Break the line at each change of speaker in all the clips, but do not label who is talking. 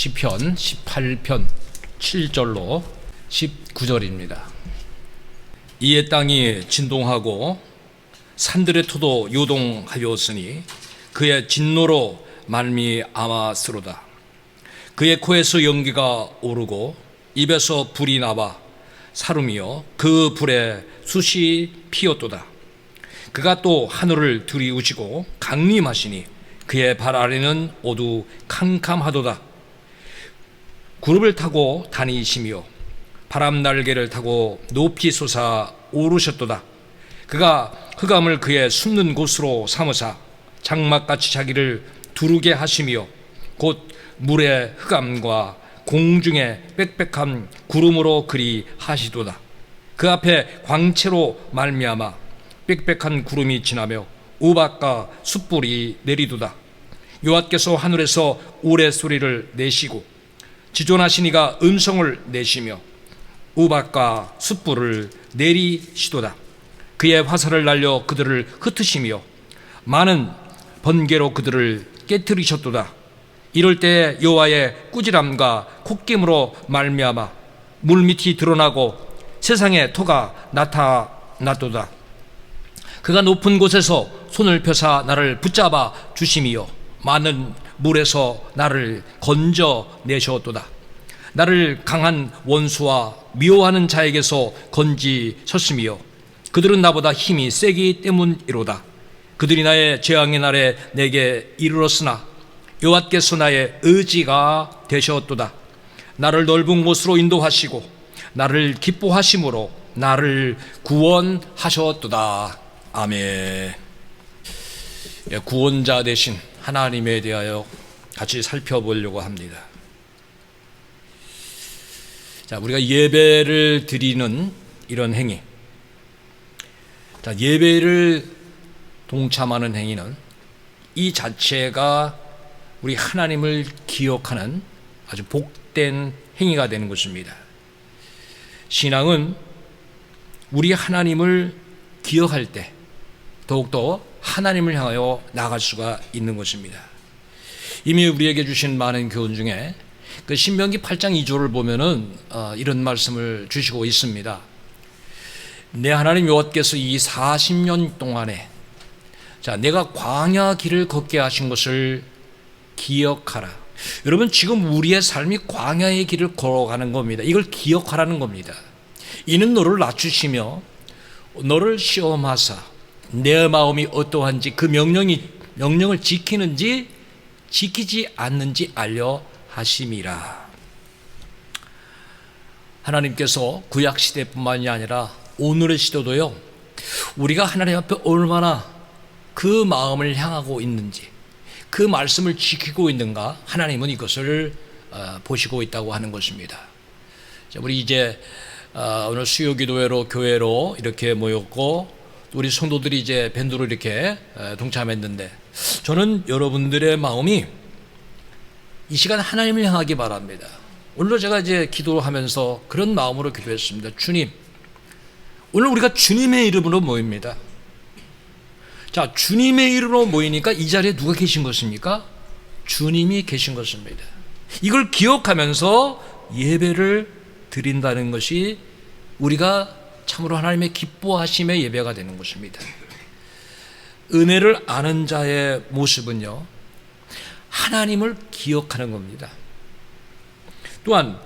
시편 18편 7절로 19절입니다. 이에 땅이 진동하고 산들의 토도 요동하였으니 그의 진노로 말미암았으로다. 그의 코에서 연기가 오르고 입에서 불이 나와 사름이여 그 불에 숯이 피었도다. 그가 또 하늘을 들이우시고 강림하시니 그의 발 아래는 어두캄캄하도다. 구름을 타고 다니시며 바람 날개를 타고 높이 솟아 오르셨도다. 그가 흑암을 그의 숨는 곳으로 삼으사 장막같이 자기를 두르게 하시며 곧 물의 흑암과 공중의 빽빽한 구름으로 그리 하시도다. 그 앞에 광채로 말미암아 빽빽한 구름이 지나며 우박과 숯불이 내리도다. 여호와께서 하늘에서 우레소리를 내시고 지존하신 이가 음성을 내시며 우박과 숯불을 내리시도다. 그의 화살을 날려 그들을 흩으시며 많은 번개로 그들을 깨뜨리셨도다. 이럴 때 여호와의 꾸지람과 콧김으로 말미암아 물밑이 드러나고 세상에 토가 나타났도다. 그가 높은 곳에서 손을 펴사 나를 붙잡아 주심이요 많은 물에서 나를 건져내셨도다. 나를 강한 원수와 미워하는 자에게서 건지셨으며 그들은 나보다 힘이 세기 때문이로다. 그들이 나의 재앙의 날에 내게 이르렀으나 여호와께서 나의 의지가 되셨도다. 나를 넓은 곳으로 인도하시고 나를 기뻐하심으로 나를 구원하셨도다. 아멘. 구원자 되신 하나님에 대하여 같이 살펴보려고 합니다. 자, 우리가 예배를 드리는 이런 행위, 자, 예배를 동참하는 행위는 이 자체가 우리 하나님을 기억하는 아주 복된 행위가 되는 것입니다. 신앙은 우리 하나님을 기억할 때 더욱더 하나님을 향하여 나아갈 수가 있는 것입니다. 이미 우리에게 주신 많은 교훈 중에 그 신명기 8장 2절을 보면은 이런 말씀을 주시고 있습니다. 내 하나님 여호와께서 이 40년 동안에 자, 내가 광야 길을 걷게 하신 것을 기억하라. 여러분, 지금 우리의 삶이 광야의 길을 걸어가는 겁니다. 이걸 기억하라는 겁니다. 이는 너를 낮추시며 너를 시험하사 내 마음이 어떠한지 그 명령을 지키는지 지키지 않는지 알려 하심이라. 하나님께서 구약 시대뿐만이 아니라 오늘의 시대도요, 우리가 하나님 앞에 얼마나 그 마음을 향하고 있는지, 그 말씀을 지키고 있는가, 하나님은 이것을 보시고 있다고 하는 것입니다. 자, 우리 이제 오늘 수요기도회로 교회로 이렇게 모였고, 우리 성도들이 이제 밴드로 이렇게 동참했는데, 저는 여러분들의 마음이 이 시간 하나님을 향하기 바랍니다. 오늘도 제가 이제 기도하면서 그런 마음으로 기도했습니다. 주님, 오늘 우리가 주님의 이름으로 모입니다. 자, 주님의 이름으로 모이니까 이 자리에 누가 계신 것입니까? 주님이 계신 것입니다. 이걸 기억하면서 예배를 드린다는 것이 우리가 참으로 하나님의 기뻐하심의 예배가 되는 것입니다. 은혜를 아는 자의 모습은요, 하나님을 기억하는 겁니다. 또한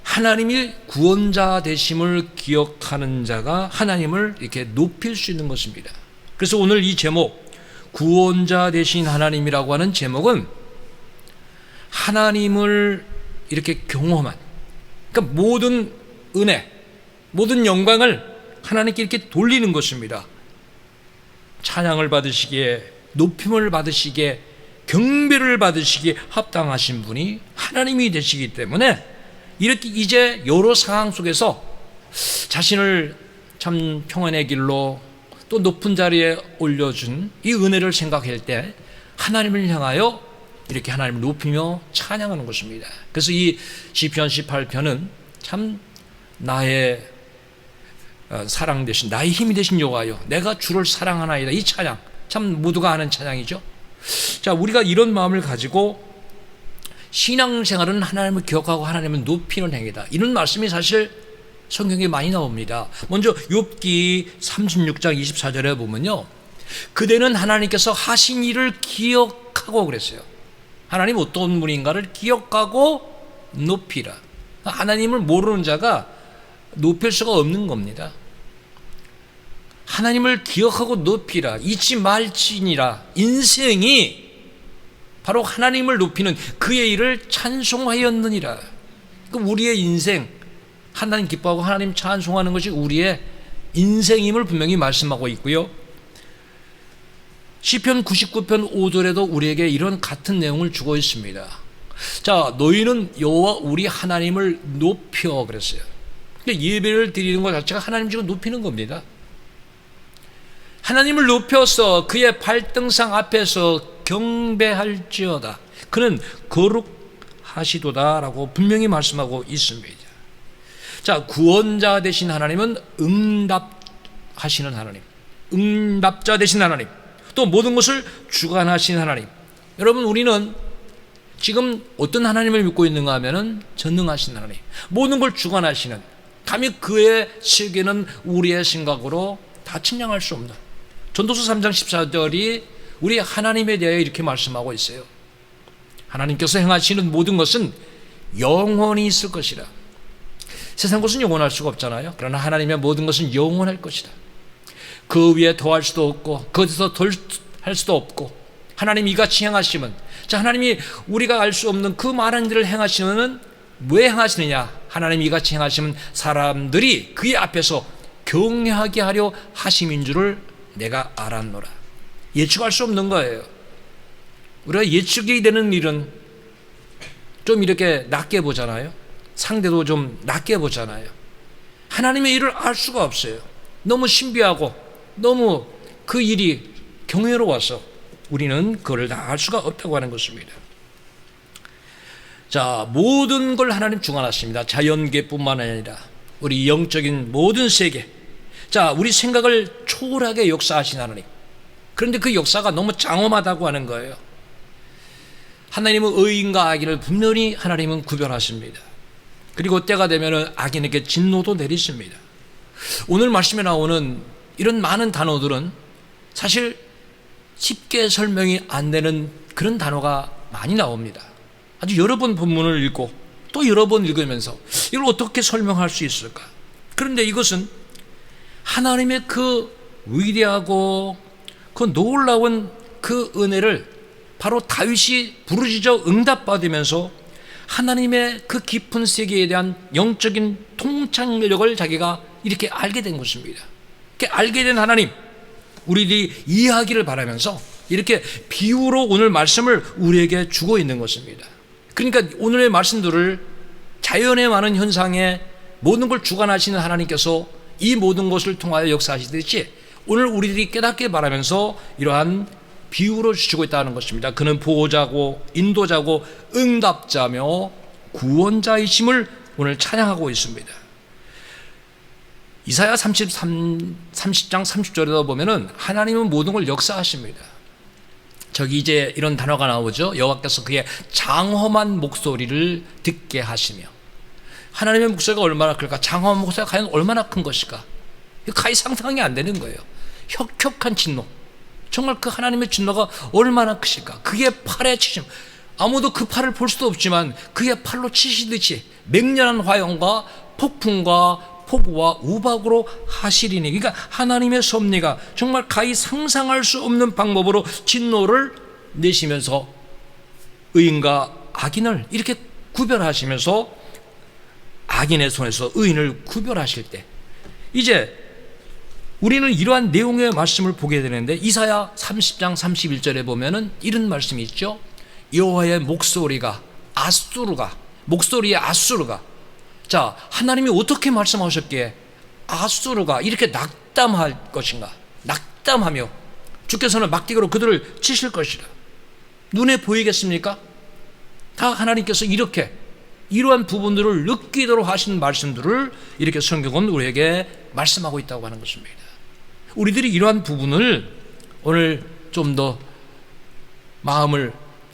하나님이 구원자 되심을 기억하는 자가 하나님을 이렇게 높일 수 있는 것입니다. 그래서 오늘 이 제목, 구원자 되신 하나님이라고 하는 제목은 하나님을 이렇게 경험한, 그러니까 모든 은혜, 모든 영광을 하나님께 이렇게 돌리는 것입니다. 찬양을 받으시기에, 높임을 받으시기에, 경배를 받으시기에 합당하신 분이 하나님이 되시기 때문에 이렇게 이제 여러 상황 속에서 자신을 참 평안의 길로 또 높은 자리에 올려준 이 은혜를 생각할 때 하나님을 향하여 이렇게 하나님을 높이며 찬양하는 것입니다. 그래서 이 시편 18편은 참 나의 사랑 되신, 나의 힘이 되신 여호와여, 내가 주를 사랑하나이다. 이 찬양, 참 모두가 아는 찬양이죠. 자, 우리가 이런 마음을 가지고 신앙생활은 하나님을 기억하고 하나님을 높이는 행위다. 이런 말씀이 사실 성경에 많이 나옵니다. 먼저 욥기 36장 24절에 보면요, 그대는 하나님께서 하신 일을 기억하고 그랬어요. 하나님 어떤 분인가를 기억하고 높이라. 하나님을 모르는 자가 높일 수가 없는 겁니다. 하나님을 기억하고 높이라, 잊지 말지니라. 인생이 바로 하나님을 높이는 그의 일을 찬송하였느니라. 우리의 인생, 하나님 기뻐하고 하나님 찬송하는 것이 우리의 인생임을 분명히 말씀하고 있고요. 시편 99편 5절에도 우리에게 이런 같은 내용을 주고 있습니다. 자, 너희는 여호와 우리 하나님을 높여 그랬어요. 예배를 드리는 것 자체가 하나님 지금 높이는 겁니다. 하나님을 높여서 그의 발등상 앞에서 경배할지어다. 그는 거룩하시도다라고 분명히 말씀하고 있습니다. 자, 구원자 되신 하나님은 응답하시는 하나님, 응답자 되신 하나님, 또 모든 것을 주관하신 하나님. 여러분, 우리는 지금 어떤 하나님을 믿고 있는가 하면은 전능하신 하나님, 모든 걸 주관하시는, 감히 그의 세계는 우리의 생각으로 다 측량할 수 없는, 전도서 3장 14절이 우리 하나님에 대하여 이렇게 말씀하고 있어요. 하나님께서 행하시는 모든 것은 영원히 있을 것이라. 세상 것은 영원할 수가 없잖아요. 그러나 하나님의 모든 것은 영원할 것이다. 그 위에 더할 수도 없고 거기서 덜 할 수도 없고, 하나님 이같이 행하시면, 자, 하나님이 우리가 알 수 없는 그 많은 일을 행하시는, 왜 행하시느냐? 하나님 이같이 행하시면 사람들이 그의 앞에서 경외하게 하려 하심인 줄을 내가 알았노라. 예측할 수 없는 거예요. 우리가 예측이 되는 일은 좀 이렇게 낮게 보잖아요. 상대도 좀 낮게 보잖아요. 하나님의 일을 알 수가 없어요. 너무 신비하고 너무 그 일이 경외로워서 우리는 그걸 다 알 수가 없다고 하는 것입니다. 자, 모든 걸 하나님 주관하십니다. 자연계뿐만 아니라 우리 영적인 모든 세계, 자, 우리 생각을 초월하게 역사하신 하나님. 그런데 그 역사가 너무 장엄하다고 하는 거예요. 하나님은 의인과 악인을 분명히 하나님은 구별하십니다. 그리고 때가 되면 악인에게 진노도 내리십니다. 오늘 말씀에 나오는 이런 많은 단어들은 사실 쉽게 설명이 안 되는 그런 단어가 많이 나옵니다. 아주 여러 번 본문을 읽고 또 여러 번 읽으면서 이걸 어떻게 설명할 수 있을까? 그런데 이것은 하나님의 그 위대하고 그 놀라운 그 은혜를 바로 다윗이 부르짖어 응답받으면서 하나님의 그 깊은 세계에 대한 영적인 통찰력을 자기가 이렇게 알게 된 것입니다. 이렇게 알게 된 하나님, 우리들이 이해하기를 바라면서 이렇게 비유로 오늘 말씀을 우리에게 주고 있는 것입니다. 그러니까 오늘의 말씀들을 자연의 많은 현상에 모든 걸 주관하시는 하나님께서 이 모든 것을 통하여 역사하시듯이 오늘 우리들이 깨닫게 바라면서 이러한 비유로 주시고 있다는 것입니다. 그는 보호자고 인도자고 응답자며 구원자이심을 오늘 찬양하고 있습니다. 이사야 30장 30절에도 보면은 하나님은 모든 걸 역사하십니다. 저기 이제 이런 단어가 나오죠. 여호와께서 그의 장엄한 목소리를 듣게 하시며. 하나님의 목소리가 얼마나 클까? 장엄한 목소리가 과연 얼마나 큰 것일까? 가히 상상이 안 되는 거예요. 혁혁한 진노, 정말 그 하나님의 진노가 얼마나 크실까? 그의 팔에 치심, 아무도 그 팔을 볼 수도 없지만 그의 팔로 치시듯이 맹렬한 화염과 폭풍과 폭우와 우박으로 하시리니. 그러니까 하나님의 섭리가 정말 가히 상상할 수 없는 방법으로 진노를 내시면서 의인과 악인을 이렇게 구별하시면서 악인의 손에서 의인을 구별하실 때, 이제 우리는 이러한 내용의 말씀을 보게 되는데, 이사야 30장 31절에 보면은 이런 말씀이 있죠. 여호와의 목소리가 아수르가, 목소리의 아수르가, 자, 하나님이 어떻게 말씀하셨기에 아수르가 이렇게 낙담할 것인가? 낙담하며 주께서는 막대기로 그들을 치실 것이라. 눈에 보이겠습니까? 다 하나님께서 이렇게 이러한 부분들을 느끼도록 하신 말씀들을 이렇게 성경은 우리에게 말씀하고 있다고 하는 것입니다. 우리들이 이러한 부분을 오늘 좀 더 마음을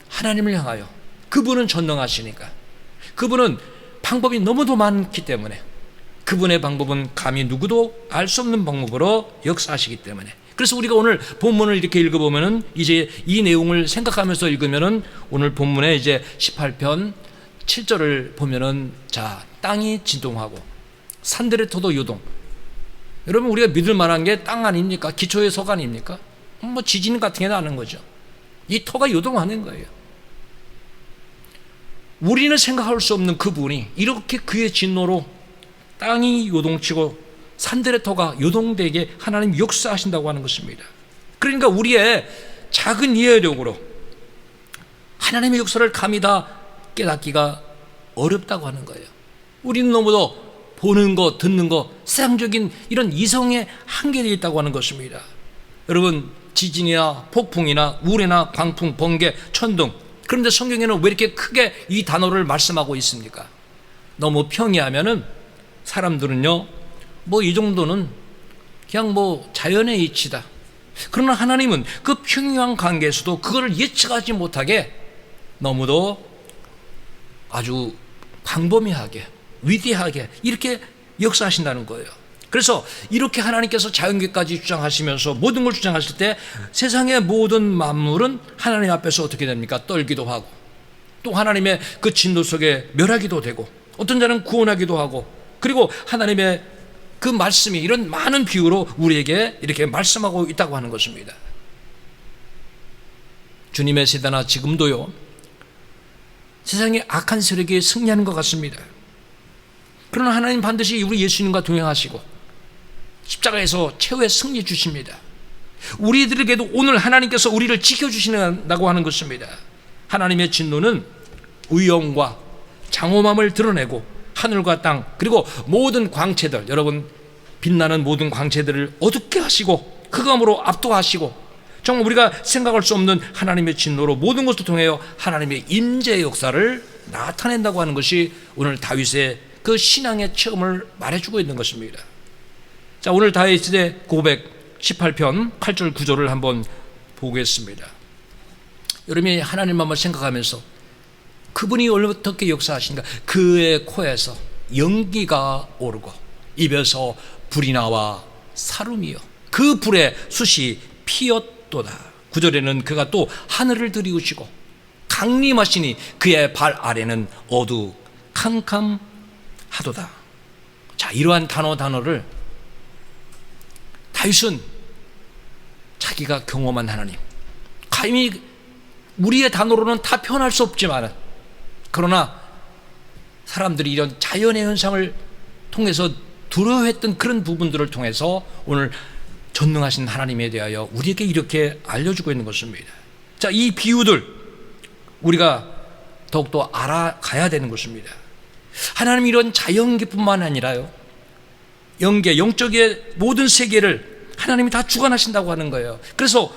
하나님을 향하여, 그분은 전능하시니까. 그분은 방법이 너무도 많기 때문에, 그분의 방법은 감히 누구도 알 수 없는 방법으로 역사하시기 때문에. 그래서 우리가 오늘 본문을 이렇게 읽어보면은, 이제 이 내용을 생각하면서 읽으면은, 오늘 본문에 이제 18편 7절을 보면은, 자, 땅이 진동하고 산들의 터도 요동. 여러분, 우리가 믿을 만한 게 땅 아닙니까? 기초의 석 아닙니까? 뭐 지진 같은 게 나는 거죠. 이 터가 요동하는 거예요. 우리는 생각할 수 없는 그분이 이렇게 그의 진노로 땅이 요동치고 산들의 터가 요동되게 하나님 역사하신다고 하는 것입니다. 그러니까 우리의 작은 이해력으로 하나님의 역사를 감히 다 깨닫기가 어렵다고 하는 거예요. 우리는 너무도 보는 것, 듣는 것, 세상적인 이런 이성에 한계되어 있다고 하는 것입니다. 여러분, 지진이나 폭풍이나 우레나 광풍, 번개, 천둥, 그런데 성경에는 왜 이렇게 크게 이 단어를 말씀하고 있습니까? 너무 평이하면은 사람들은요, 뭐 이 정도는 그냥 뭐 자연의 이치다. 그러나 하나님은 그 평이한 관계에서도 그거를 예측하지 못하게 너무도 아주 광범위하게, 위대하게 이렇게 역사하신다는 거예요. 그래서 이렇게 하나님께서 자연계까지 주장하시면서 모든 걸 주장하실 때 세상의 모든 만물은 하나님 앞에서 어떻게 됩니까? 떨기도 하고, 또 하나님의 그 진노 속에 멸하기도 되고, 어떤 자는 구원하기도 하고, 그리고 하나님의 그 말씀이 이런 많은 비유로 우리에게 이렇게 말씀하고 있다고 하는 것입니다. 주님의 세대나 지금도요, 세상의 악한 세력이 승리하는 것 같습니다. 그러나 하나님 반드시 우리 예수님과 동행하시고 십자가에서 최후의 승리 주십니다. 우리들에게도 오늘 하나님께서 우리를 지켜주신다고 하는 것입니다. 하나님의 진노는 위엄과 장엄함을 드러내고 하늘과 땅, 그리고 모든 광채들, 여러분, 빛나는 모든 광채들을 어둡게 하시고 흑암으로 압도하시고, 정말 우리가 생각할 수 없는 하나님의 진노로 모든 것을 통하여 하나님의 임재의 역사를 나타낸다고 하는 것이 오늘 다윗의 그 신앙의 체험을 말해주고 있는 것입니다. 자, 오늘 다윗의 고백 18편 8절 9절을 한번 보겠습니다. 여러분이 하나님 한번 생각하면서 그분이 어떻게 역사하시는가. 그의 코에서 연기가 오르고 입에서 불이 나와 사름이요, 그 불에 숯이 피었도다. 9절에는 그가 또 하늘을 들이우시고 강림하시니 그의 발 아래는 어두캄캄하도다. 자, 이러한 단어를 다윗은 자기가 경험한 하나님, 감히 우리의 단어로는 다 표현할 수 없지만, 그러나 사람들이 이런 자연의 현상을 통해서 두려워했던 그런 부분들을 통해서 오늘 전능하신 하나님에 대하여 우리에게 이렇게 알려주고 있는 것입니다. 자, 이 비유들 우리가 더욱더 알아가야 되는 것입니다. 하나님이 이런 자연계뿐만 아니라요, 영계, 영적의 모든 세계를 하나님이 다 주관하신다고 하는 거예요. 그래서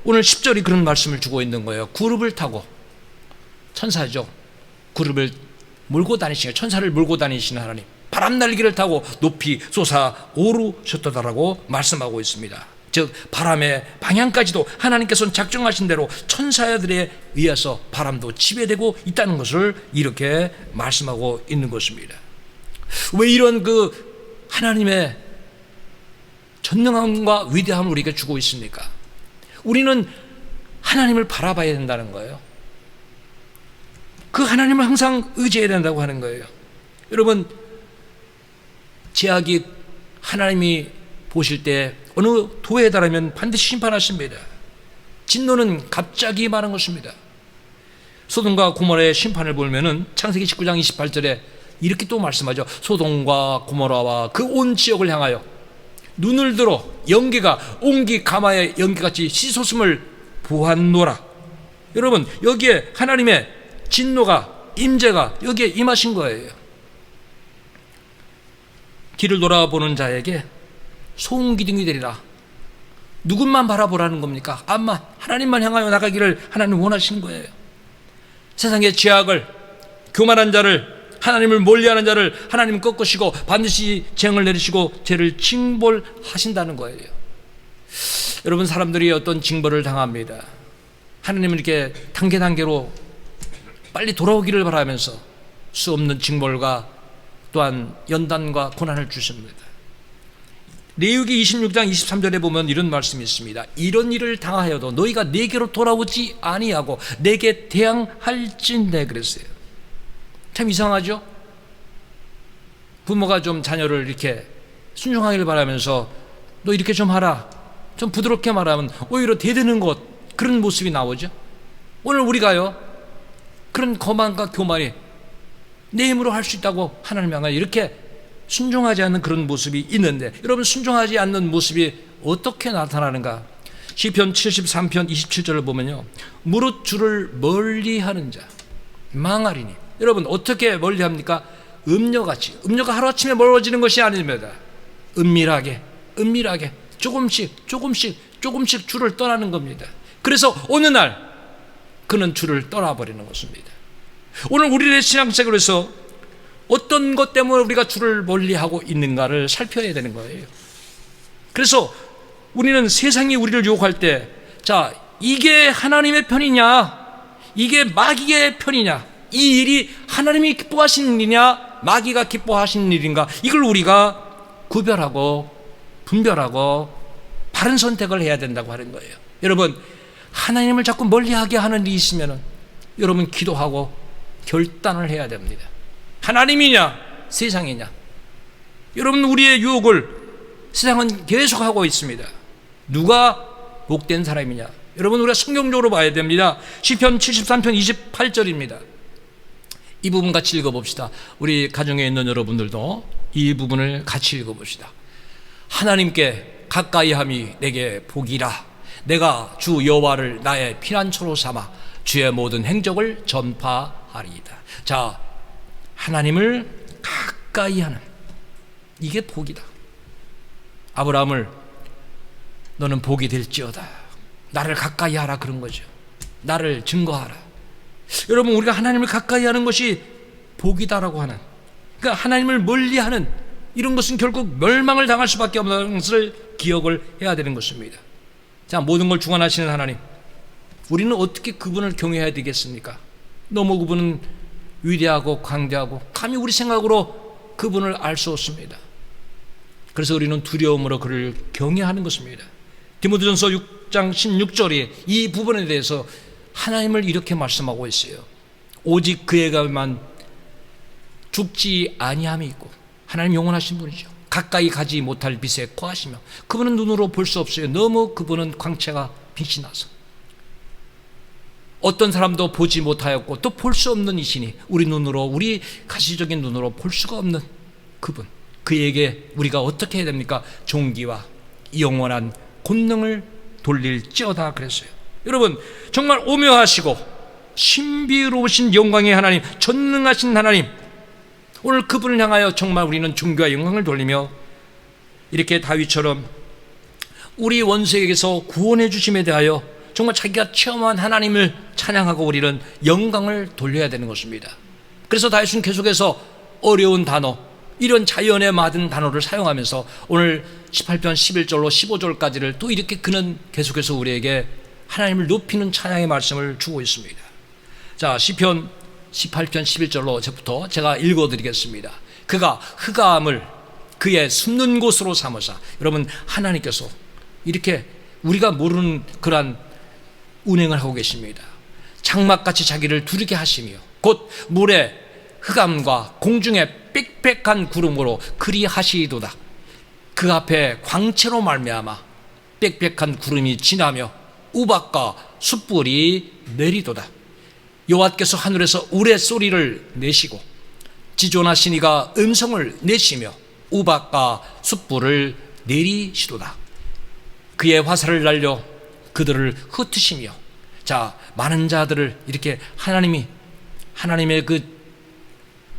오늘 10절이 그런 말씀을 주고 있는 거예요. 구름을 타고, 천사죠, 구름을 몰고 다니시는, 천사를 몰고 다니시는 하나님, 바람 날개를 타고 높이 솟아 오르셨다라고 말씀하고 있습니다. 즉 바람의 방향까지도 하나님께서는 작정하신 대로 천사들에 의해서 바람도 지배되고 있다는 것을 이렇게 말씀하고 있는 것입니다. 왜 이런 그 하나님의 전능함과 위대함을 우리에게 주고 있습니까? 우리는 하나님을 바라봐야 된다는 거예요. 그 하나님을 항상 의지해야 된다고 하는 거예요. 여러분, 제약이 하나님이 보실 때 어느 도에 달하면 반드시 심판하십니다. 진노는 갑자기 임하는 것입니다. 소돔과 고모라의 심판을 보면은 창세기 19장 28절에 이렇게 또 말씀하죠. 소돔과 고모라와 그 온 지역을 향하여 눈을 들어 연기가 옹기 가마의 연기같이 씻었음을 보았노라. 여러분, 여기에 하나님의 진노가, 임재가 여기에 임하신 거예요. 길을 돌아보는 자에게 소음기둥이 되리라. 누군만 바라보라는 겁니까? 암만 하나님만 향하여 나가기를 하나님 원하시는 거예요. 세상의 죄악을, 교만한 자를, 하나님을 멀리하는 자를 하나님은 꺾으시고 반드시 재앙을 내리시고 죄를 징벌하신다는 거예요. 여러분, 사람들이 어떤 징벌을 당합니다. 하나님은 이렇게 단계단계로 빨리 돌아오기를 바라면서 수 없는 징벌과 또한 연단과 고난을 주십니다. 레위기 26장 23절에 보면 이런 말씀이 있습니다. 이런 일을 당하여도 너희가 내게로 돌아오지 아니하고 내게 대항할진대 그랬어요. 참 이상하죠? 부모가 좀 자녀를 이렇게 순종하기를 바라면서 너 이렇게 좀 하라, 좀 부드럽게 말하면 오히려 대드는 것, 그런 모습이 나오죠. 오늘 우리가요, 그런 거만과 교만이 내 힘으로 할 수 있다고 하나님 향하여 이렇게 순종하지 않는 그런 모습이 있는데, 여러분 순종하지 않는 모습이 어떻게 나타나는가? 시편 73편 27절을 보면요, 무릇 주를 멀리하는 자 망하리니. 여러분 어떻게 멀리합니까? 음녀같이. 음녀가 하루아침에 멀어지는 것이 아닙니다. 은밀하게 조금씩 주를 떠나는 겁니다. 그래서 어느 날 그는 주를 떠나버리는 것입니다. 오늘 우리의 신앙생활에서 어떤 것 때문에 우리가 주를 멀리하고 있는가를 살펴야 되는 거예요. 그래서 우리는 세상이 우리를 유혹할 때, 자, 이게 하나님의 편이냐, 이게 마귀의 편이냐, 이 일이 하나님이 기뻐하시는 일이냐, 마귀가 기뻐하시는 일인가, 이걸 우리가 구별하고 분별하고 바른 선택을 해야 된다고 하는 거예요. 여러분, 하나님을 자꾸 멀리하게 하는 일이 있으면 여러분 기도하고 결단을 해야 됩니다. 하나님이냐 세상이냐. 여러분, 우리의 유혹을 세상은 계속하고 있습니다. 누가 복된 사람이냐. 여러분, 우리가 성경적으로 봐야 됩니다. 시편 73편 28절입니다. 이 부분 같이 읽어봅시다. 우리 가정에 있는 여러분들도 이 부분을 같이 읽어봅시다. 하나님께 가까이함이 내게 복이라. 내가 주 여호와를 나의 피난처로 삼아 주의 모든 행적을 전파하리이다. 자, 하나님을 가까이하는, 이게 복이다. 아브라함을 너는 복이 될지어다, 나를 가까이하라, 그런 거죠. 나를 증거하라. 여러분, 우리가 하나님을 가까이하는 것이 복이다라고 하는, 그러니까 하나님을 멀리하는 이런 것은 결국 멸망을 당할 수밖에 없는 것을 기억을 해야 되는 것입니다. 자, 모든 걸 주관하시는 하나님, 우리는 어떻게 그분을 경외해야 되겠습니까? 너무 그분은 위대하고 광대하고 감히 우리 생각으로 그분을 알 수 없습니다. 그래서 우리는 두려움으로 그를 경외하는 것입니다. 디모데전서 6장 16절에 이 부분에 대해서 하나님을 이렇게 말씀하고 있어요. 오직 그에게만 죽지 아니함이 있고, 하나님 영원하신 분이죠. 가까이 가지 못할 빛에 거하시며, 그분은 눈으로 볼 수 없어요. 너무 그분은 광채가 빛이 나서 어떤 사람도 보지 못하였고 또 볼 수 없는 이시니, 우리 눈으로, 우리 가시적인 눈으로 볼 수가 없는 그분, 그에게 우리가 어떻게 해야 됩니까? 존귀와 영원한 권능을 돌릴지어다 그랬어요. 여러분, 정말 오묘하시고 신비로우신 영광의 하나님, 전능하신 하나님, 오늘 그분을 향하여 정말 우리는 존귀와 영광을 돌리며, 이렇게 다윗처럼 우리 원수에게서 구원해 주심에 대하여 정말 자기가 체험한 하나님을 찬양하고 우리는 영광을 돌려야 되는 것입니다. 그래서 다윗은 계속해서 어려운 단어, 이런 자연에 맞은 단어를 사용하면서 오늘 18편 11절로 15절까지를 또 이렇게 그는 계속해서 우리에게 하나님을 높이는 찬양의 말씀을 주고 있습니다. 자, 시편 18편 11절로부터 제가 읽어드리겠습니다. 그가 흑암을 그의 숨는 곳으로 삼으사. 여러분, 하나님께서 이렇게 우리가 모르는 그러한 운행을 하고 계십니다. 장막같이 자기를 두르게 하시며 곧 물의 흑암과 공중의 빽빽한 구름으로 그리하시도다. 그 앞에 광채로 말미암아 빽빽한 구름이 지나며 우박과 숯불이 내리도다. 여호와께서 하늘에서 우레소리를 내시고 지존하신 이가 음성을 내시며 우박과 숯불을 내리시도다. 그의 화살을 날려 그들을 흩으시며. 자, 많은 자들을 이렇게 하나님의 그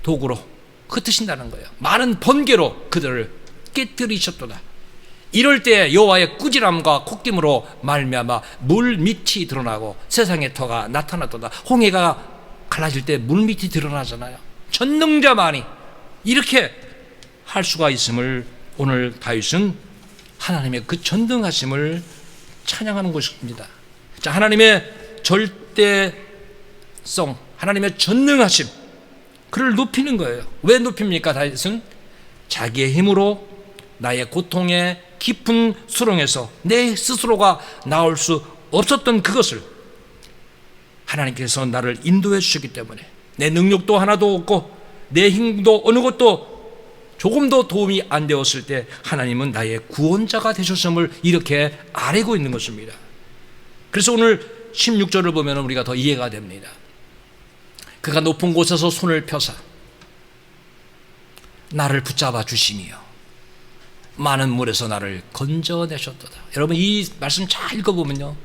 도구로 흩으신다는 거예요. 많은 번개로 그들을 깨뜨리셨도다. 이럴 때 여호와의 꾸지람과 콧김으로 말미암아 물 밑이 드러나고 세상의 터가 나타났도다. 홍해가 갈라질 때 물 밑이 드러나잖아요. 전능자만이 이렇게 할 수가 있음을 오늘 다윗은 하나님의 그 전능하심을 찬양하는 것입니다. 자, 하나님의 절대성, 하나님의 전능하심, 그를 높이는 거예요. 왜 높입니까? 다윗은 자기의 힘으로 나의 고통의 깊은 수렁에서 내 스스로가 나올 수 없었던 그것을 하나님께서 나를 인도해 주셨기 때문에, 내 능력도 하나도 없고 내 힘도 어느 것도 조금도 도움이 안 되었을 때 하나님은 나의 구원자가 되셨음을 이렇게 알고 있는 것입니다. 그래서 오늘 16절을 보면 우리가 더 이해가 됩니다. 그가 높은 곳에서 손을 펴사 나를 붙잡아 주시며 많은 물에서 나를 건져내셨도다. 여러분, 이 말씀 잘 읽어보면요,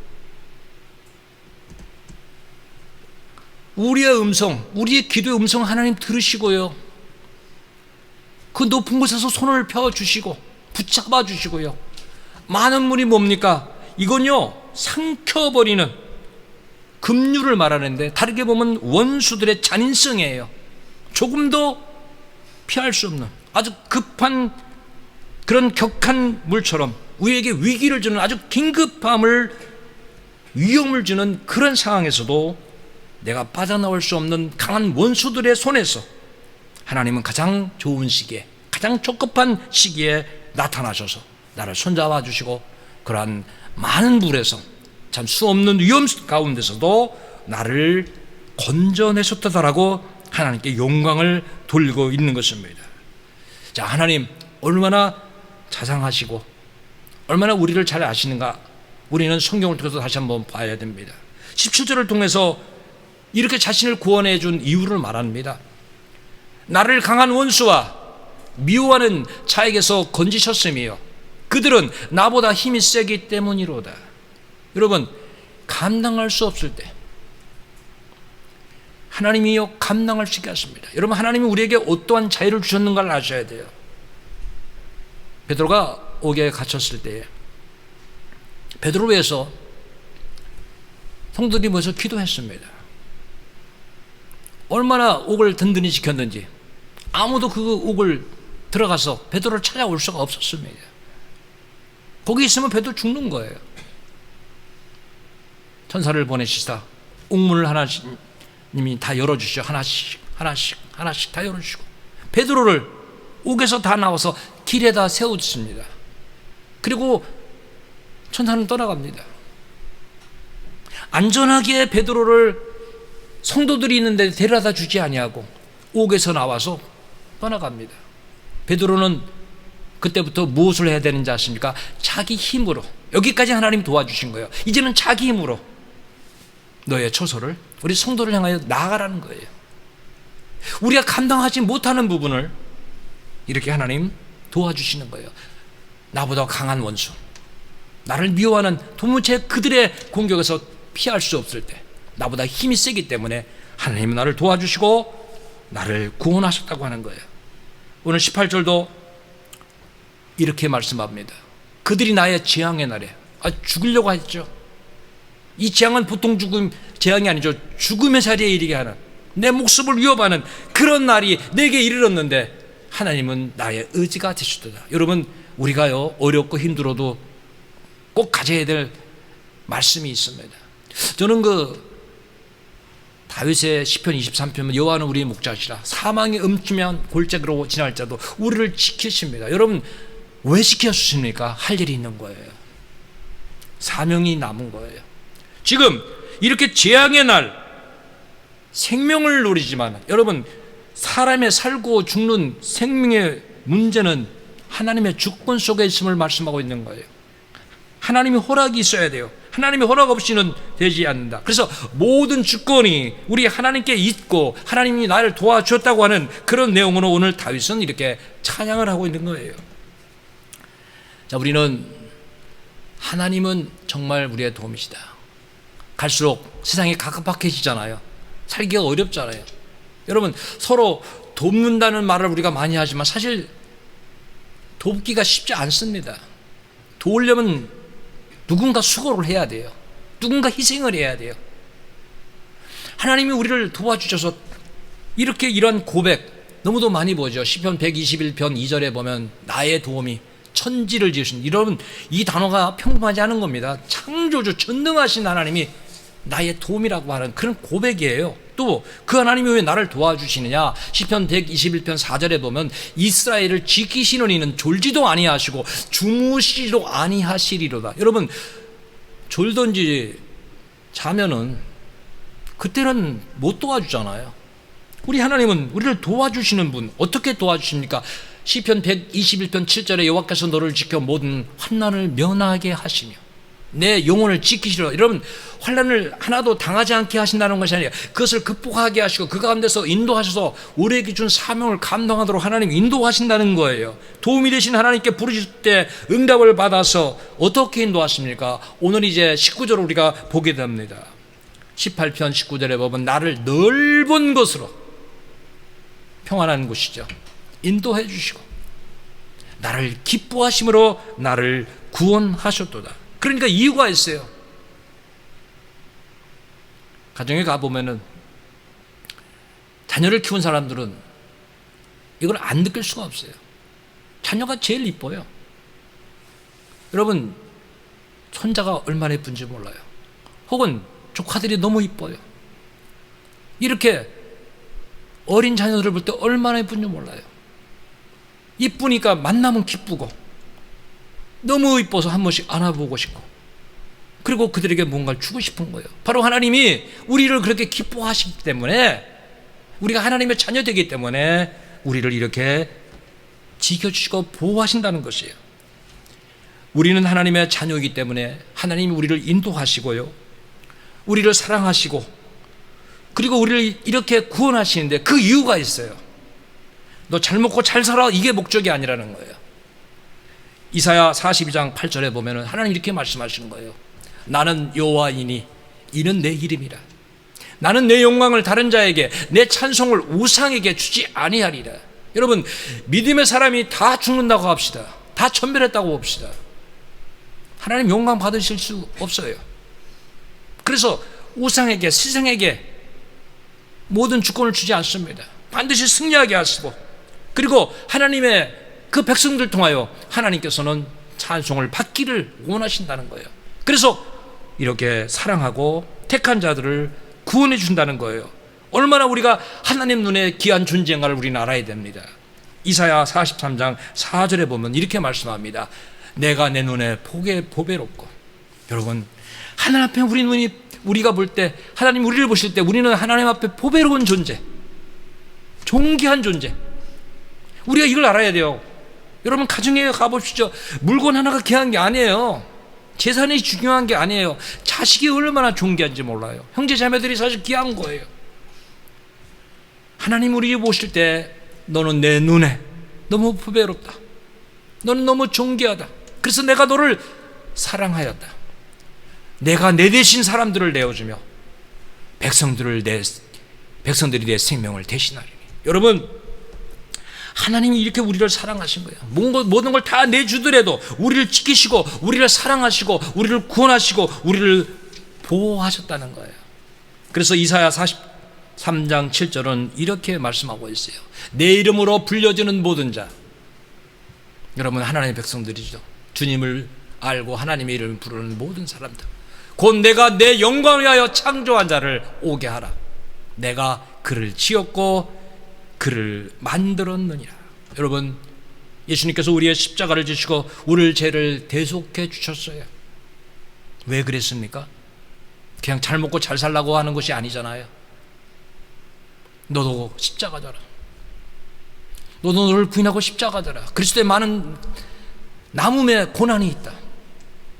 우리의 음성, 우리의 기도의 음성 하나님 들으시고요, 그 높은 곳에서 손을 펴주시고 붙잡아 주시고요, 많은 물이 뭡니까? 이건요 삼켜버리는 급류를 말하는데, 다르게 보면 원수들의 잔인성이에요. 조금도 피할 수 없는 아주 급한 그런 격한 물처럼 우리에게 위기를 주는, 아주 긴급함을, 위험을 주는 그런 상황에서도 내가 빠져나올 수 없는 강한 원수들의 손에서 하나님은 가장 좋은 시기에, 가장 적급한 시기에 나타나셔서 나를 손잡아 주시고, 그러한 많은 물에서, 참 수없는 위험 가운데서도 나를 건져내셨다라고 하나님께 영광을 돌리고 있는 것입니다. 자, 하나님 얼마나 자상하시고 얼마나 우리를 잘 아시는가, 우리는 성경을 통해서 다시 한번 봐야 됩니다. 17절을 통해서 이렇게 자신을 구원해 준 이유를 말합니다. 나를 강한 원수와 미워하는 자에게서 건지셨으며 그들은 나보다 힘이 세기 때문이로다. 여러분, 감당할 수 없을 때 하나님이요 감당할 수 있게 하십니다. 여러분, 하나님이 우리에게 어떠한 자유를 주셨는가를 아셔야 돼요. 베드로가 옥에 갇혔을 때 베드로 위해서 성도들이 모여서 기도했습니다. 얼마나 옥을 든든히 지켰는지 아무도 그 옥을 들어가서 베드로를 찾아올 수가 없었습니다. 거기 있으면 베드로 죽는 거예요. 천사를 보내시다 옥문을 하나님이 다 열어주시죠. 하나씩 다 열어주시고 베드로를 옥에서 다 나와서 길에다 세우십니다. 그리고 천사는 떠나갑니다. 안전하게 베드로를 성도들이 있는데 데려다 주지 아니하고 옥에서 나와서 떠나갑니다. 베드로는 그때부터 무엇을 해야 되는지 아십니까? 자기 힘으로, 여기까지 하나님이 도와주신 거예요. 이제는 자기 힘으로 너의 처소를, 우리 성도를 향하여 나아가라는 거예요. 우리가 감당하지 못하는 부분을 이렇게 하나님 도와주시는 거예요. 나보다 강한 원수, 나를 미워하는 도무지 그들의 공격에서 피할 수 없을 때 나보다 힘이 세기 때문에 하나님은 나를 도와주시고 나를 구원하셨다고 하는 거예요. 오늘 18절도 이렇게 말씀합니다. 그들이 나의 재앙의 날에 죽으려고 했죠. 이 재앙은 보통 재앙이 아니죠. 죽음의 자리에 이르게 하는, 내 목숨을 위협하는 그런 날이 내게 이르렀는데 하나님은 나의 의지가 되셨다. 여러분, 우리가요 어렵고 힘들어도 꼭 가져야 될 말씀이 있습니다. 저는 다윗의 시편 23편은 여호와는 우리의 목자시라 사망의 음침한 골짜기로 지날 자도 우리를 지키십니다. 여러분, 왜 지켜주십니까? 할 일이 있는 거예요. 사명이 남은 거예요. 지금 이렇게 재앙의 날 생명을 노리지만, 여러분, 사람의 살고 죽는 생명의 문제는 하나님의 주권 속에 있음을 말씀하고 있는 거예요. 하나님의 허락이 있어야 돼요. 하나님의 허락 없이는 되지 않는다. 그래서 모든 주권이 우리 하나님께 있고 하나님이 나를 도와주었다고 하는 그런 내용으로 오늘 다윗은 이렇게 찬양을 하고 있는 거예요. 자, 우리는 하나님은 정말 우리의 도움이시다. 갈수록 세상이 각박해지잖아요. 살기가 어렵잖아요. 여러분, 서로 돕는다는 말을 우리가 많이 하지만 사실 돕기가 쉽지 않습니다. 도우려면 누군가 수고를 해야 돼요. 누군가 희생을 해야 돼요. 하나님이 우리를 도와주셔서 이렇게 이런 고백 너무도 많이 보죠. 시편 121편 2절에 보면 나의 도움이 천지를 지으신, 이런 이 단어가 평범하지 않은 겁니다. 창조주 전능하신 하나님이 나의 도움이라고 하는 그런 고백이에요. 또 또 그 하나님이 왜 나를 도와주시느냐? 시편 121편 4절에 보면 이스라엘을 지키시는 이는 졸지도 아니하시고 주무시지도 아니하시리로다. 여러분, 졸던지 자면은 그때는 못 도와주잖아요. 우리 하나님은 우리를 도와주시는 분, 어떻게 도와주십니까? 시편 121편 7절에 여호와께서 너를 지켜 모든 환난을 면하게 하시며 내 영혼을 지키시려. 여러분, 환난을 하나도 당하지 않게 하신다는 것이 아니라 그것을 극복하게 하시고 그 가운데서 인도하셔서 우리에게 준 사명을 감당하도록 하나님 인도하신다는 거예요. 도움이 되신 하나님께 부르실 때 응답을 받아서 어떻게 인도하십니까? 오늘 이제 19절을 우리가 보게 됩니다. 18편 19절에 보면 나를 넓은 곳으로, 평안한 곳이죠, 인도해 주시고 나를 기뻐하심으로 나를 구원하셨도다. 그러니까 이유가 있어요. 가정에 가보면은 자녀를 키운 사람들은 이걸 안 느낄 수가 없어요. 자녀가 제일 이뻐요. 여러분, 손자가 얼마나 예쁜지 몰라요. 혹은 조카들이 너무 이뻐요. 이렇게 어린 자녀들을 볼 때 얼마나 예쁜지 몰라요. 이쁘니까 만나면 기쁘고 너무 이뻐서 한 번씩 안아보고 싶고, 그리고 그들에게 뭔가를 주고 싶은 거예요. 바로 하나님이 우리를 그렇게 기뻐하시기 때문에, 우리가 하나님의 자녀되기 때문에 우리를 이렇게 지켜주시고 보호하신다는 것이에요. 우리는 하나님의 자녀이기 때문에 하나님이 우리를 인도하시고요, 우리를 사랑하시고, 그리고 우리를 이렇게 구원하시는데 그 이유가 있어요. 너 잘 먹고 잘 살아, 이게 목적이 아니라는 거예요. 이사야 42장 8절에 보면 하나님 이렇게 말씀하시는 거예요. 나는 여호와이니 이는 내 이름이라. 나는 내 영광을 다른 자에게, 내 찬송을 우상에게 주지 아니하리라. 여러분, 믿음의 사람이 다 죽는다고 합시다. 다 천멸했다고 봅시다. 하나님 영광 받으실 수 없어요. 그래서 우상에게, 세상에게 모든 주권을 주지 않습니다. 반드시 승리하게 하시고, 그리고 하나님의 그 백성들 통하여 하나님께서는 찬송을 받기를 원하신다는 거예요. 그래서 이렇게 사랑하고 택한 자들을 구원해 준다는 거예요. 얼마나 우리가 하나님 눈에 귀한 존재인가를 우리는 알아야 됩니다. 이사야 43장 4절에 보면 이렇게 말씀합니다. 내가 내 눈에 보배롭고. 여러분, 하나님 앞에 우리가 볼 때, 하나님 우리를 보실 때 우리는 하나님 앞에 보배로운 존재, 존귀한 존재. 우리가 이걸 알아야 돼요. 여러분, 가정에 가보십시오. 물건 하나가 귀한 게 아니에요. 재산이 중요한 게 아니에요. 자식이 얼마나 존귀한지 몰라요. 형제 자매들이 사실 귀한 거예요. 하나님 우리 보실 때 너는 내 눈에 너무 보배롭다, 너는 너무 존귀하다, 그래서 내가 너를 사랑하였다. 내가 내 대신 사람들을 내어주며 백성들이 내 생명을 대신하리니. 여러분, 하나님이 이렇게 우리를 사랑하신 거예요. 모든 걸 다 내주더라도 우리를 지키시고, 우리를 사랑하시고, 우리를 구원하시고, 우리를 보호하셨다는 거예요. 그래서 이사야 43장 7절은 이렇게 말씀하고 있어요. 내 이름으로 불려지는 모든 자. 여러분, 하나님의 백성들이죠. 주님을 알고 하나님의 이름을 부르는 모든 사람들. 곧 내가 내 영광을 위하여 창조한 자를 오게 하라. 내가 그를 지었고 그를 만들었느니라. 여러분, 예수님께서 우리의 십자가를 지시고 우리의 죄를 대속해 주셨어요. 왜 그랬습니까? 그냥 잘 먹고 잘 살라고 하는 것이 아니잖아요. 너도 십자가 져라. 너도 너를 부인하고 십자가 져라. 그리스도의 많은 남음의 고난이 있다.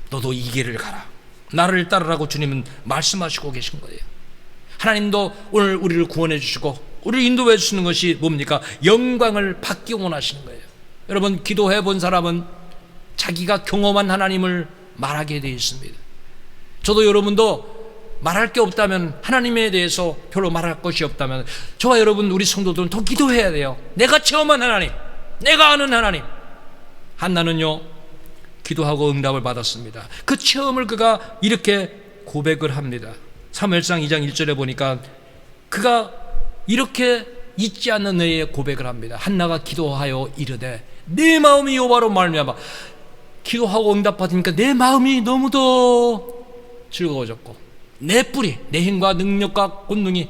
너도 이 길을 가라. 나를 따르라고 주님은 말씀하시고 계신 거예요. 하나님도 오늘 우리를 구원해 주시고 우리를 인도해 주시는 것이 뭡니까? 영광을 받기 원하시는 거예요. 여러분, 기도해 본 사람은 자기가 경험한 하나님을 말하게 되어 있습니다. 저도 여러분도 말할 게 없다면, 하나님에 대해서 별로 말할 것이 없다면, 저와 여러분, 우리 성도들은 더 기도해야 돼요. 내가 체험한 하나님, 내가 아는 하나님. 한나는요, 기도하고 응답을 받았습니다. 그 체험을 그가 이렇게 고백을 합니다. 사무엘상 2장 1절에 보니까 그가 이렇게 잊지 않는 의의 고백을 합니다. 한나가 기도하여 이르되 내 마음이 여호와로 말미암아. 기도하고 응답받으니까 내 마음이 너무도 즐거워졌고 내 뿌리, 내 힘과 능력과 권능이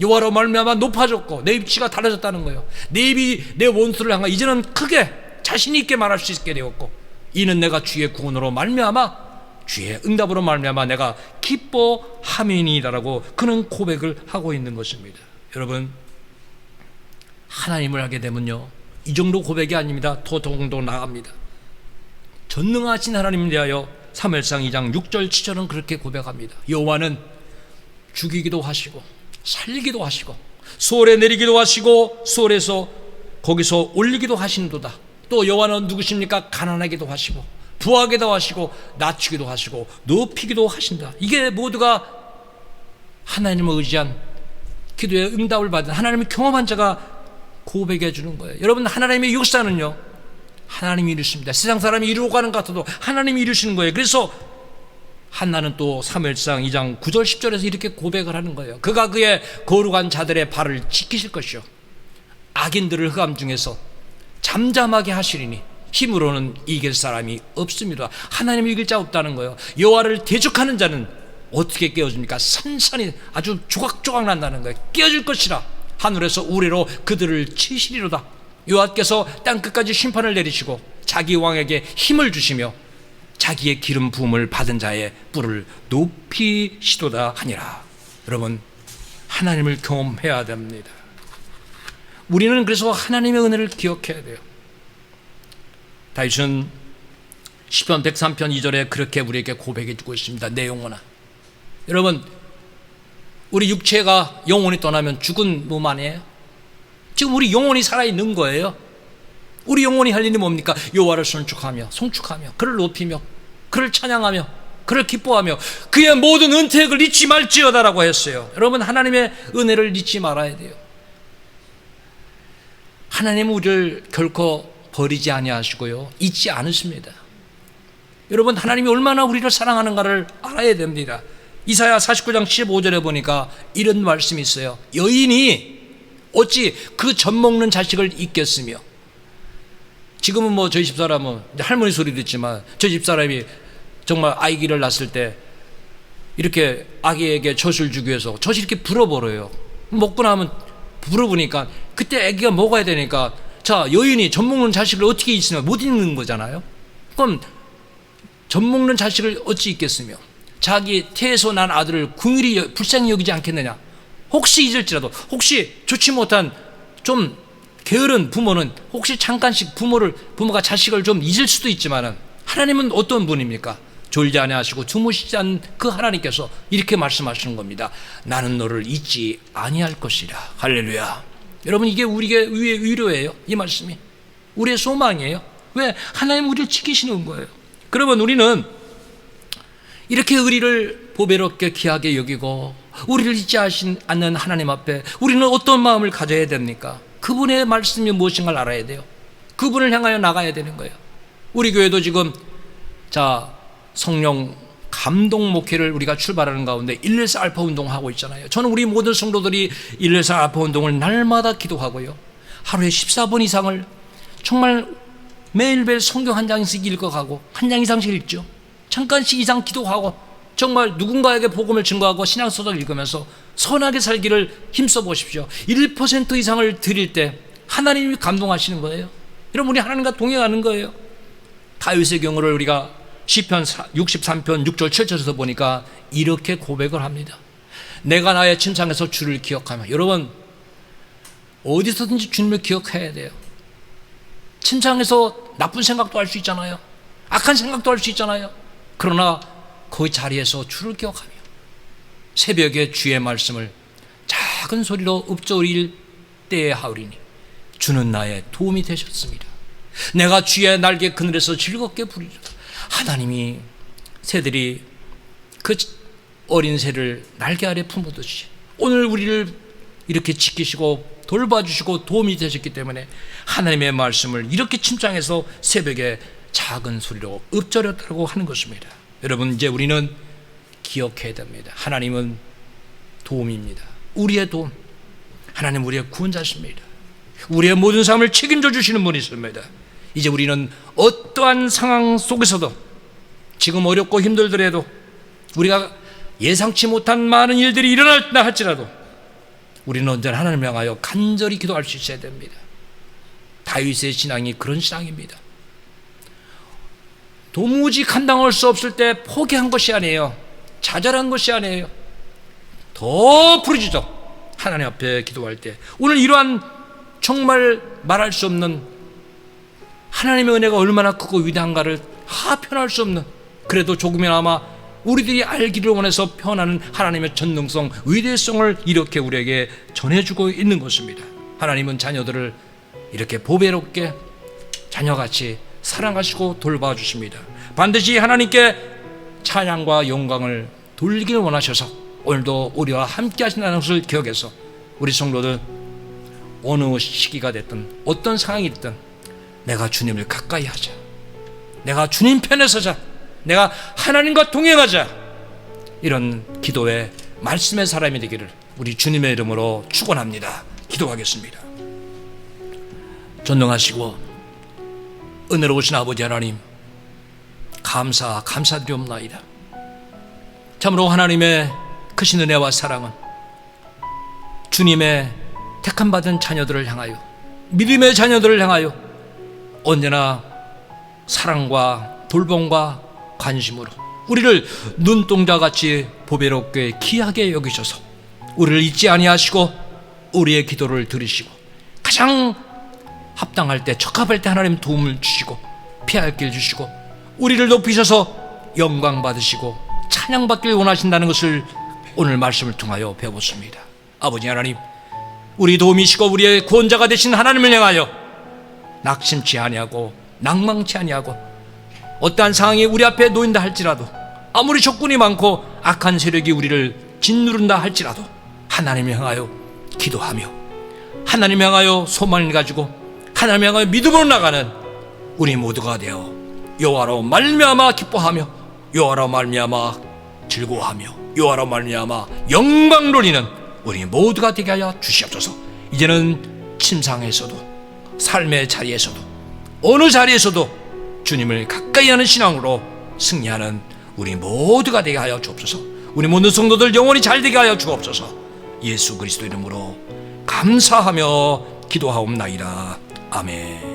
여호와로 말미암아 높아졌고 내 입지가 달라졌다는 거예요. 내 입이 내 원수를 향하여 이제는 크게 자신 있게 말할 수 있게 되었고, 이는 내가 주의 구원으로 말미암아 주의 응답으로 말미암아 내가 기뻐함이니라라고 그는 고백을 하고 있는 것입니다. 여러분, 하나님을 하게 되면요, 이 정도 고백이 아닙니다. 더 정도 나갑니다. 전능하신 하나님에 대하여 사무엘상 2장 6절 7절은 그렇게 고백합니다. 여호와는 죽이기도 하시고 살리기도 하시고 수월에 내리기도 하시고 수월에서 거기서 올리기도 하신도다. 또 여호와는 누구십니까? 가난하기도 하시고 부하기도 하시고 낮추기도 하시고 높이기도 하신다. 이게 모두가 하나님을 의지한 기도의 응답을 받은 하나님을 경험한 자가 고백해 주는 거예요. 여러분, 하나님의 역사는요, 하나님이 이루십니다. 세상 사람이 이루고 가는 것 같아도 하나님이 이루시는 거예요. 그래서 한나는 또 사무엘상 2장 9절 10절에서 이렇게 고백을 하는 거예요. 그가 그의 거룩한 자들의 발을 지키실 것이요 악인들을 흑암 중에서 잠잠하게 하시리니 힘으로는 이길 사람이 없습니다. 하나님이 이길 자 없다는 거예요. 여호와를 대적하는 자는 어떻게 깨어집니까? 산산이 아주 조각조각 난다는 거예요. 깨어질 것이라 하늘에서 우레로 그들을 치시리로다. 여호와께서 땅끝까지 심판을 내리시고 자기 왕에게 힘을 주시며 자기의 기름 부음을 받은 자의 뿔을 높이시도다 하니라. 여러분, 하나님을 경험해야 됩니다. 우리는 그래서 하나님의 은혜를 기억해야 돼요. 다윗은 시편 103편 2절에 그렇게 우리에게 고백해 주고 있습니다. 내 영혼아. 여러분, 우리 육체가 영혼이 떠나면 죽은 몸 아니에요? 지금 우리 영혼이 살아있는 거예요. 우리 영혼이 할 일이 뭡니까? 여호와를 송축하며 그를 높이며 그를 찬양하며 그를 기뻐하며 그의 모든 은택을 잊지 말지어다라고 했어요. 여러분, 하나님의 은혜를 잊지 말아야 돼요. 하나님은 우리를 결코 버리지 아니하시고요, 잊지 않으십니다. 여러분, 하나님이 얼마나 우리를 사랑하는가를 알아야 됩니다. 이사야 49장 15절에 보니까 이런 말씀이 있어요. 여인이 어찌 그 젖 먹는 자식을 잊겠으며. 지금은 뭐 저희 집사람은 할머니 소리 듣지만 저희 집사람이 정말 아기를 낳았을 때 이렇게 아기에게 젖을 주기 위해서 젖이 이렇게 불어버려요. 먹고 나면 불어보니까 그때 아기가 먹어야 되니까, 자, 여인이 젖 먹는 자식을 어떻게 잊으면 못 잊는 거잖아요. 그럼 젖 먹는 자식을 어찌 잊겠으며 자기 태에서 난 아들을 궁일이 불쌍히 여기지 않겠느냐. 혹시 잊을지라도, 혹시 좋지 못한 좀 게으른 부모는 혹시 잠깐씩 부모가 자식을 좀 잊을 수도 있지만은, 하나님은 어떤 분입니까? 졸지 아니하시고 주무시지 않는 그 하나님께서 이렇게 말씀하시는 겁니다. 나는 너를 잊지 아니할 것이라. 할렐루야. 여러분, 이게 우리의 위로예요. 이 말씀이 우리의 소망이에요. 왜? 하나님 우리를 지키시는 거예요. 그러면 우리는 이렇게 의리를 보배롭게 귀하게 여기고 우리를 잊지 않는 하나님 앞에 우리는 어떤 마음을 가져야 됩니까? 그분의 말씀이 무엇인가를 알아야 돼요. 그분을 향하여 나가야 되는 거예요. 우리 교회도 지금 성령 감동 목회를 우리가 출발하는 가운데 114 알파 운동하고 있잖아요. 저는 우리 모든 성도들이 114 알파 운동을 날마다 기도하고요, 하루에 14번 이상을 정말 매일매일 성경 한 장씩 읽어가고 한 장 이상씩 읽죠. 잠깐씩 이상 기도하고 정말 누군가에게 복음을 증거하고 신앙서적 읽으면서 선하게 살기를 힘써 보십시오. 1% 이상을 드릴 때 하나님이 감동하시는 거예요. 여러분, 우리 하나님과 동행하는 거예요. 다윗의 경우를 우리가 시편 63편 6절 7절에서 보니까 이렇게 고백을 합니다. 내가 나의 침상에서 주를 기억하며. 여러분, 어디서든지 주님을 기억해야 돼요. 침상에서 나쁜 생각도 할 수 있잖아요. 악한 생각도 할 수 있잖아요. 그러나 그 자리에서 주를 기억하며 새벽에 주의 말씀을 작은 소리로 읊조릴 때에 하오리니 주는 나의 도움이 되셨습니다. 내가 주의 날개 그늘에서 즐겁게 부르리라. 하나님이 새들이 그 어린 새를 날개 아래 품어두시 오늘 우리를 이렇게 지키시고 돌봐주시고 도움이 되셨기 때문에 하나님의 말씀을 이렇게 침상에서 새벽에 작은 소리로 읊조렸다고 하는 것입니다. 여러분, 이제 우리는 기억해야 됩니다. 하나님은 도움입니다. 우리의 도움. 하나님 우리의 구원자십니다. 우리의 모든 삶을 책임져 주시는 분이십니다. 이제 우리는 어떠한 상황 속에서도 지금 어렵고 힘들더라도 우리가 예상치 못한 많은 일들이 일어났다 할지라도 우리는 언제나 하나님을 향하여 간절히 기도할 수 있어야 됩니다. 다윗의 신앙이 그런 신앙입니다. 도무지 감당할 수 없을 때 포기한 것이 아니에요. 좌절한 것이 아니에요. 더 부르짖어 하나님 앞에 기도할 때. 오늘 이러한 정말 말할 수 없는 하나님의 은혜가 얼마나 크고 위대한가를 하편할 수 없는, 그래도 조금이나마 우리들이 알기를 원해서 표현하는 하나님의 전능성, 위대성을 이렇게 우리에게 전해주고 있는 것입니다. 하나님은 자녀들을 이렇게 보배롭게 자녀같이 사랑하시고 돌봐주십니다. 반드시 하나님께 찬양과 영광을 돌리기를 원하셔서 오늘도 우리와 함께 하신다는 것을 기억해서 우리 성도들 어느 시기가 됐든 어떤 상황이 됐든 내가 주님을 가까이 하자, 내가 주님 편에 서자, 내가 하나님과 동행하자, 이런 기도의 말씀의 사람이 되기를 우리 주님의 이름으로 축원합니다. 기도하겠습니다. 전능하시고 은혜로우신 아버지 하나님, 감사드리옵나이다. 참으로 하나님의 크신 은혜와 사랑은 주님의 택함받은 자녀들을 향하여, 믿음의 자녀들을 향하여 언제나 사랑과 돌봄과 관심으로 우리를 눈동자같이 보배롭게 귀하게 여기셔서 우리를 잊지 아니하시고 우리의 기도를 들으시고 가장 합당할 때, 적합할 때 하나님 도움을 주시고 피할 길 주시고 우리를 높이셔서 영광 받으시고 찬양받길 원하신다는 것을 오늘 말씀을 통하여 배웠습니다. 아버지 하나님, 우리 도움이시고 우리의 구원자가 되신 하나님을 향하여 낙심치 아니하고 낭망치 아니하고 어떠한 상황이 우리 앞에 놓인다 할지라도, 아무리 적군이 많고 악한 세력이 우리를 짓누른다 할지라도 하나님을 향하여 기도하며 하나님을 향하여 소망을 가지고 하나님을 향하여 믿음으로 나가는 우리 모두가 되어 여호와로 말미암아 기뻐하며 여호와로 말미암아 즐거워하며 여호와로 말미암아 영광 돌리는 우리 모두가 되게 하여 주시옵소서. 이제는 침상에서도 삶의 자리에서도 어느 자리에서도 주님을 가까이 하는 신앙으로 승리하는 우리 모두가 되게 하여 주옵소서. 우리 모든 성도들 영원히 잘 되게 하여 주옵소서. 예수 그리스도 이름으로 감사하며 기도하옵나이다. 아멘.